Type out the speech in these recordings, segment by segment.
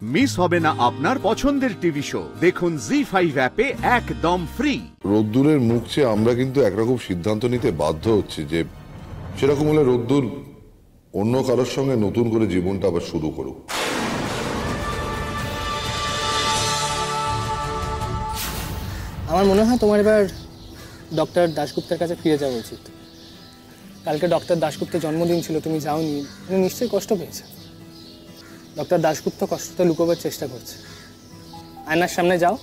Miss হবে না আপনার পছন্দের টিভি শো। দেখুন জি5 অ্যাপে একদম ফ্রি। রোদ্দুরের মুখ চেয়ে আমরা কিন্তু একরকম সিদ্ধান্ত নিতে বাধ্য হচ্ছি যে সেরকম হলে রোদ্দুর অন্য কারোর সঙ্গে নতুন করে জীবনটা আবার শুরু করুক। আমার মনে হয় তোমার এবার ডক্টর দাশগুপ্তের কাছে ফিরে যাওয়া উচিত। কালকে ডক্টর দাশগুপ্তের জন্মদিন ছিল, তুমি যাওনি, উনি নিশ্চয়ই কষ্ট পেয়েছে। ডক্টর দাশগুপ্ত কষ্টটা লুকোবার চেষ্টা করছে। আয়নার সামনে যাও,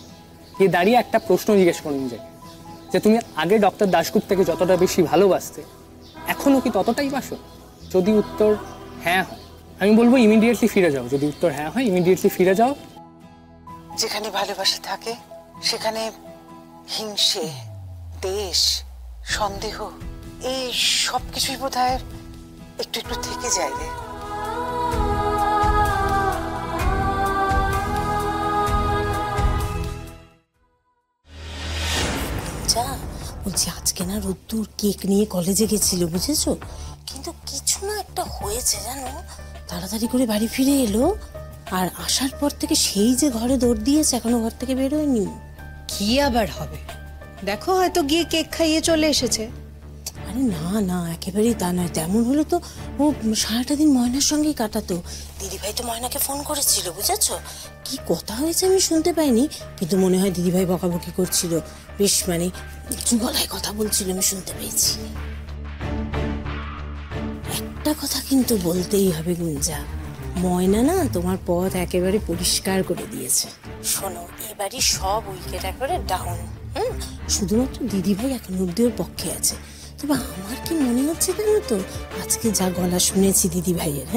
গিয়ে দাঁড়িয়ে একটা প্রশ্ন জিজ্ঞেস করো নিজেকে, যে তুমি আগে ডক্টর দাশগুপ্তকে যতটা বেশি ভালোবাসতে এখনো কি ততটাই বাসো? যদি উত্তর হ্যাঁ হয়, আমি বলবো ইমিডিয়েটলি ফিরে যাও। যদি উত্তর হ্যাঁ হয়, ইমিডিয়েটলি ফিরে যাও। যেখানে ভালোবাসা থাকে সেখানে হিংসে, দেশ, সন্দেহ এই সব কিছুই বোধহয় একটু একটু থেকে যায় রে। বলছি আজকে না রোদ্দুর কেক নিয়ে কলেজে গেছিল, বুঝেছো? কিন্তু কিছু না একটা হয়েছে জানো, তাড়াতাড়ি করে বাড়ি ফিরে এলো, আর আসার পর থেকে সেই যে ঘরে দৌড় দিয়েছে, এখনো ঘর থেকে বেরোয়নি। কি আবার হবে, দেখো হয়তো গিয়ে কেক খাইয়ে চলে এসেছে। আরে না না, একেবারেই তা নয়। তেমন হলে তো ও সারাটা দিন ময়নার সঙ্গেই কাটাতো। দিদিভাই তো ময়নাকে ফোন করেছিল, বুঝেছো? কি কথা হয়েছে আমি শুনতে পাইনি, কিন্তু মনে হয় দিদিভাই বকাবকি করছিল, বেশ মানে উঁচু গলায় কথা বলছিল, আমি শুনতে পেয়েছি। একটা কথা কিন্তু বলতেই হবে গুঞ্জা, ময়না না তোমার পথ একেবারে পরিষ্কার করে দিয়েছে। শোনো, এবারই সব উইকেট একেবারে ডাউন। শুধুমাত্র দিদিভাই এখন অব্দি ওর পক্ষে আছে। তবে আমার কি মনে হচ্ছে জানো তো, আজকে যা গলা শুনেছি দিদি ভাইয়ের,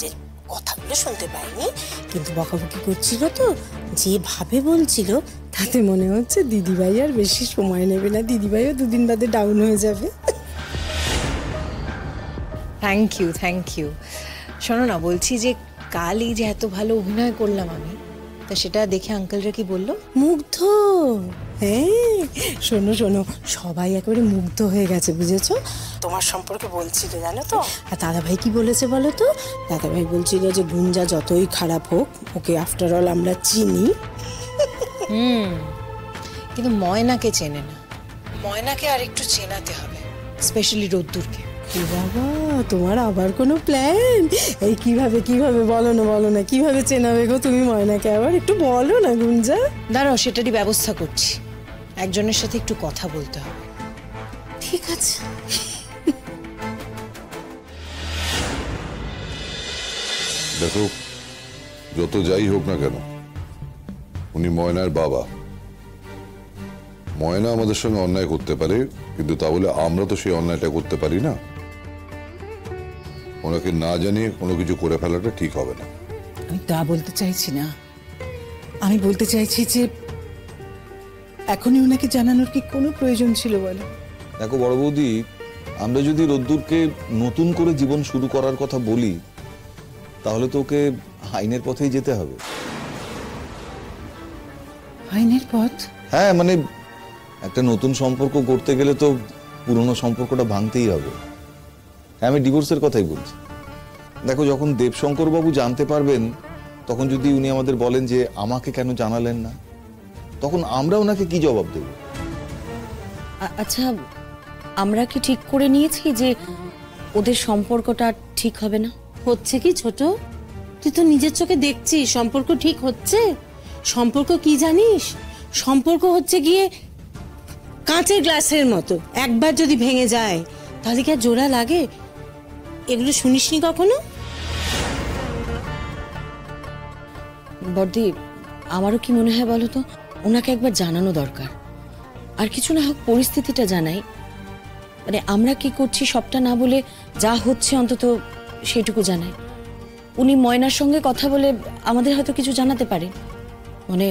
যে কথাগুলো শুনতে পাইনি, কিন্তু বকাবকি করছিল তো, যেভাবে বলছিল তাতে মনে হচ্ছে দিদিভাই আর বেশি সময় নেবে না, দিদিভাইও দুদিন বাদে ডাউন হয়ে যাবে। Thank you, thank you. শোনো না, বলছি যে কাল এই যে এত ভালো অভিনয় করলাম আমি, তা সেটা দেখে আঙ্কেলরা কি বললো? মুগ্ধ। হ্যাঁ শোনো শোনো, সবাই একেবারে মুগ্ধ হয়ে গেছে, বুঝেছো? তোমার সম্পর্কে বলছিল জানো তো। আর দাদাভাই কি বলেছে বলো তো? দাদাভাই বলছিল যে গুঞ্জা যতই খারাপ হোক, ওকে আফটার অল আমরা চিনি। কিন্তু ময়নাকে চেনে না, ময়নাকে আর একটু চেনাতে হবে, স্পেশালি রোদ্দুরকে। বাবা, তোমার আবার কোনো প্ল্যান? এই কিভাবে কিভাবে বলো না, কিভাবে চেনাবে গো তুমি ময়নাকে? আবার একটু বলো না গুঞ্জা। দাঁড়াও, সেটারই ব্যবস্থা করছি। একজনের সাথে একটু কথা বলতে হবে। ঠিক আছে। দেখো, যত যাই হোক না কেন, উনি ময়নার বাবা। ময়না আমাদের সঙ্গে অন্যায় করতে পারে, কিন্তু তা বলে আমরা তো সেই অন্যায়টা করতে পারি না। ওনাকে না জানিয়ে কোনো কিছু করে ফেলাটা ঠিক হবে না। আমি তা বলতে চাইছি না, আমি বলতে চাইছি যে এখনই ওনাকে জানানোর কি কোনো প্রয়োজন ছিল বলে? দেখো বড় বৌদি, আমরা যদি রোদ্দুরকে নতুন করে জীবন শুরু করার কথা বলি, তাহলে তো ওকে আইনের পথেই যেতে হবে। আইনের পথ? হ্যাঁ, মানে একটা নতুন সম্পর্ক করতে গেলে তো পুরনো সম্পর্কটা ভাঙতেই হবে। হ্যাঁ, আমি ডিভোর্সের কথাই বলছি। দেখো, যখন দেবশঙ্কর বাবু জানতে পারবেন, তখন যদি উনি আমাদের বলেন যে আমাকে কেন জানালেন না, তখন আমরা ওনাকে কি জবাব দেব? আচ্ছা, আমরা কি ঠিক করে নিয়েছি যে ওদের সম্পর্কটা ঠিক হবে না? হচ্ছে কি ছোট, তুই তো নিজের চোখে দেখছিস সম্পর্ক ঠিক হচ্ছে। সম্পর্ক কি জানিস? সম্পর্ক হচ্ছে গিয়ে কাঁচের গ্লাসের মতো, একবার যদি ভেঙে যায় তাহলে কি আর জোড়া লাগে? এগুলো শুনিসনি কখনো? বড়দি, আমারও কি মনে হয় বলো তো, ওনাকে একবার জানানো দরকার। আর কিছু না হোক পরিস্থিতিটা জানাই, মানে আমরা কি করছি সবটা না বলে যা হচ্ছে অন্তত সেটুকু জানাই। উনি ময়নার সঙ্গে কথা বলে আমাদের হয়তো কিছু জানাতে পারে। মানে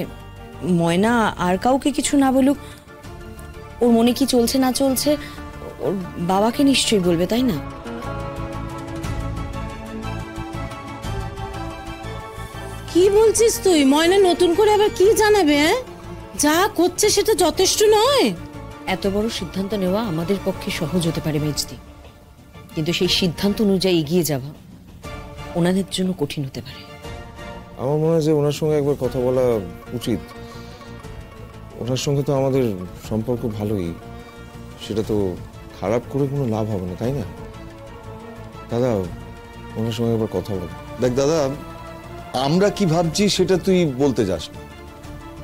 ময়না আর কাউকে কিছু না বলুক, ওর মনে কি চলছে না চলছে ওর বাবাকে নিশ্চয়ই বলবে, তাই না? কি বলছিস তুই? ময়না নতুন করে আবার কি জানাবে? যা করছে সেটা যথেষ্ট নয়? এত বড় সিদ্ধান্ত নেওয়া আমাদের পক্ষে সহজ হতে পারে মেজদি, কিন্তু সেই সিদ্ধান্ত অনুযায়ী এগিয়ে যাওয়া ওনাদের জন্য কঠিন হতে পারে। আমার মনে হয় যে ওনার সঙ্গে একবার কথা বলা উচিত। ওনার সঙ্গে তো আমাদের সম্পর্ক ভালোই, সেটা তো খারাপ করে কোনো লাভ হবে না, তাই না? দাদা, ওনার সঙ্গে একবার কথা বল। দেখ দাদা, আমরা কি ভাবছি সেটা তুই বলতে যাস না,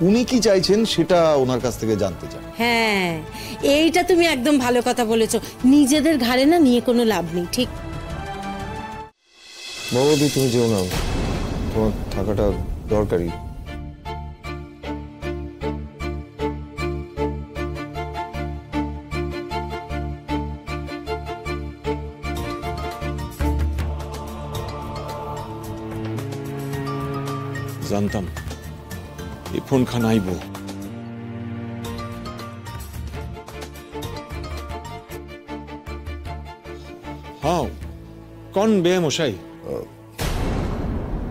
উনি কি চাইছেন সেটা ওনার কাছ থেকে জানতে চান। হ্যাঁ, এইটা তুমি একদম ভালো কথা বলেছো। নিজেদের ঘাড়ে না নিয়ে কোনো লাভ নেই, ঠিক? বাবাদি, তুমি যেও না, তোমার থাকাটা দরকারি। জানতাম এই ফোন খান আইব। হ্যাঁ, কোন বে মশাই?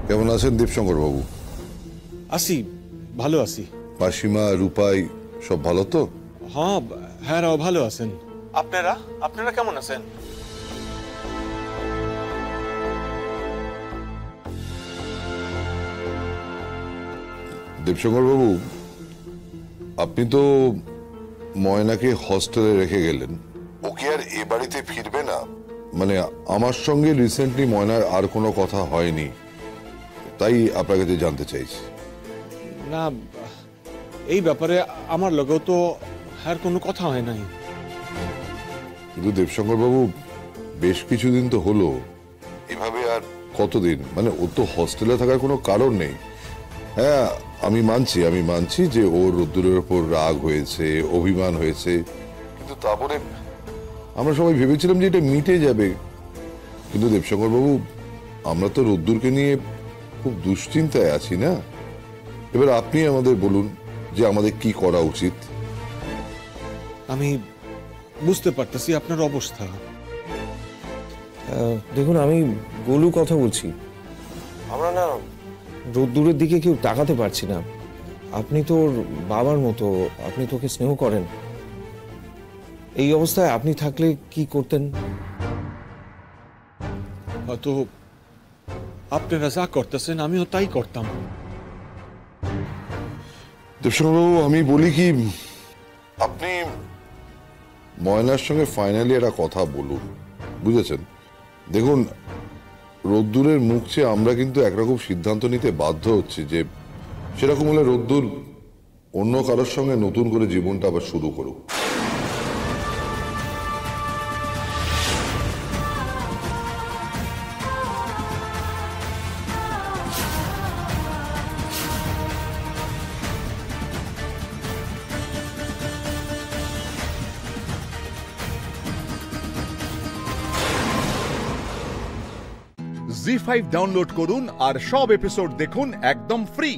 কেমন আছেন দেবশঙ্কর বাবু? আসি, ভালো আছি। মাসিমা, রূপাই সব ভালো তো? হ্যাঁ, হ্যাঁ, ভালো আছেন। আপনারা আপনারা কেমন আছেন? দেবশঙ্কর বাবু, আপনি তো ময়নাকে হস্টেলে রেখে গেলেন, ওকে আর এ বাড়িতে ফিরবে না? মানে আমার সঙ্গে রিসেন্টলি ময়নার আর কোনো কথা হয়নি, তাই আপনার কাছে জানতে চাইছি। না, এই ব্যাপারে আমার লগেও তো আর কোনো কথা হয় নাই। কিন্তু দেবশঙ্কর বাবু, বেশ কিছুদিন তো হলো, এভাবে আর কতদিন? মানে ও তো হস্টেলে থাকার কোনো কারণ নেই। হ্যাঁ, আমি মানছি যে ওর রোদ্দুরের ওপর রাগ হয়েছে, অভিমান হয়েছে, কিন্তু তারপরে আমরা সবাই ভেবেছিলাম যে এটা মিটে যাবে। কিন্তু দেবশঙ্কর বাবু, আমরা তো রোদ্দুরকে নিয়ে খুব দুশ্চিন্তায় আছি না? এবার আপনি আমাদের বলুন যে আমাদের কি করা উচিত। আমি বুঝতে পারতেছি আপনার অবস্থা। দেখুন, আমি গোলু কথা বলছি। আমরা না রোদ্দুরের দিকে কেউ তাকাতে পারছি না। আপনি তো ওর বাবার মতো, আপনি তোকে স্নেহ করেন। এই অবস্থায় আপনি থাকলে কি করতেন? হয়তো আপনারা যা করতেছেন আমিও তাই করতাম। দেবশঙ্কর বাবু, আমি বলি কি, আপনি ময়নার সঙ্গে ফাইনালি একটা কথা বলুন, বুঝেছেন? দেখুন, রোদ্দুরের মুখ চেয়ে আমরা কিন্তু একরকম সিদ্ধান্ত নিতে বাধ্য হচ্ছি যে সেরকম হলে রোদ্দুর অন্য কারোর সঙ্গে নতুন করে জীবনটা আবার শুরু করুক। জি5 ডাউনলোড করুন আর সব এপিসোড দেখুন একদম ফ্রি।